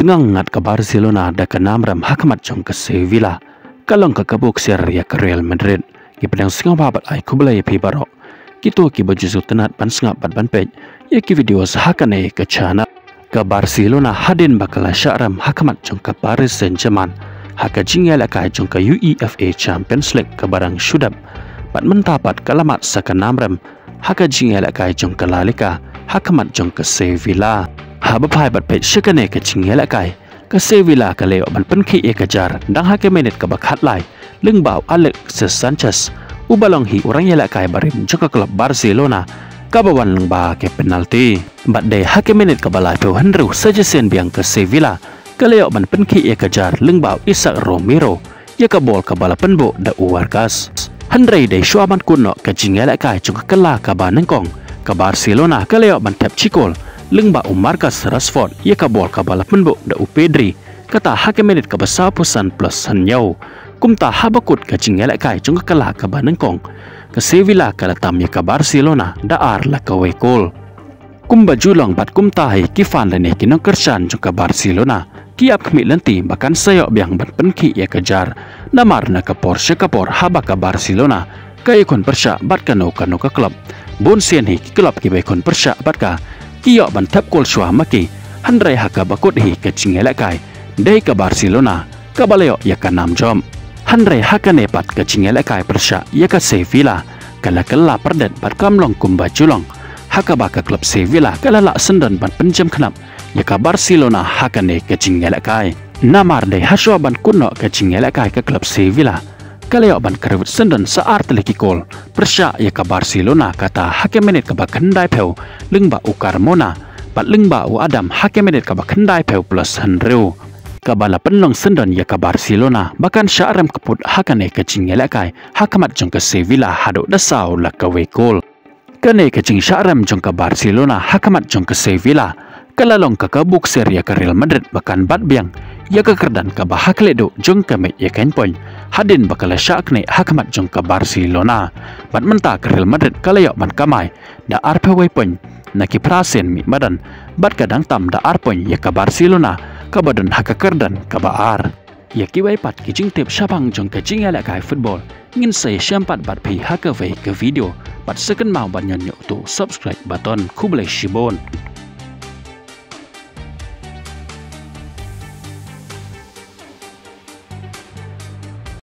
tengang ngat ke Barcelona da ke namram hakamat jong ke Sevilla kalong ke kabuk ser ya ke Real Madrid ki pedang singa babat ai kubulai pi barok gitu ki bajuzu tenat ban singa bat ban pej ya ki video sahakane ke chana ke Barcelona hadin bakala sya'ram hakamat jong ke Paris Saint-Germain haka jingel akai jong ke UEFA Champions League ke barang syudab bat mentapat kalamat saka namram haka jingel akai jong ke La Liga hakamat jong ke Sevilla Habapai bat pej syakane ke jingel akai ke Sevilla ke leo ban penki e kejar dang hake menit ke bakhat lai lengbau Alexis Sanchez ubalong hi orang yela kai barim jaka klub Barcelona kabawan lengba ke penalti bat de hake menit ke balai pe Henry saja sen biang ke Sevilla ke leo ban penki e kejar lengbau Isaac Romero ya ke bol ke bala penbo da uwarkas Henry de shuaman kuno ke jingel akai jaka kala ke banengkong ke Barcelona ke leo ban tap cikol lengbau Marcus Rashford ia ka bol ka bala penbo da Pedri kata hake menit ka basa pusan plus hanyau kumta habakut ka jingel kai chung ka kala ka banengkong ke Sevilla ka latam ya ka Barcelona da ar la ka wekol kumba julong bat kumta hai kifan lene kinong kersan chung ka Barcelona kiap kmi lenti bahkan sayo biang bat penki ya kejar namar na ka Porsche ka por haba ka Barcelona ka ikon persya bat ka no ka klub bon sien hi klub ki ikon persya bat ka Kiok ban tap gol shwa maki Henry haka bakut hi ke jingel kai dei ke Barcelona ke baleo ya ka nam jom Henry haka nepat ke jingel kai persya ya ka Sevilla kala kala perdet bat kamlong kumba julong haka baka klub Sevilla kala la sendan ban penjam kenap ya ka Barcelona haka ne ke jingel kai namar dei haswa ban kuno ke jingel kai ke klub Sevilla kaleo ban kerwit sendan saat leki gol persya ya ka Barcelona kata hake menit ka bakandai peu lengba u Carmona bat lengba u Adam hake menit ka bakandai peu plus Henry ka bala penlong sendan ya ka Barcelona bahkan sya'ram keput hakane ke jingel kai hakamat jong ke Sevilla hado dasau la ka we gol kane ke jing sya'ram jong ke Barcelona hakamat jong ke Sevilla kalalong ka kabuk seria ke Real Madrid bahkan bat biang ya ke kerdan ka bahakledo jong ke me ya kain point hadin bakal syakne hakamat jong ke Barcelona bat menta ke Real Madrid kalayo ban kamai da arpe weapon naki prasen mi badan bat kadang tam da arpoin ya ke Barcelona ka badan hakakerdan ka baar ya ki wepat ki jing tip syabang jong ke jing ala kai football ngin saya syampat bat pi haka ke video bat second mau ban nyo tu subscribe button kublai shibon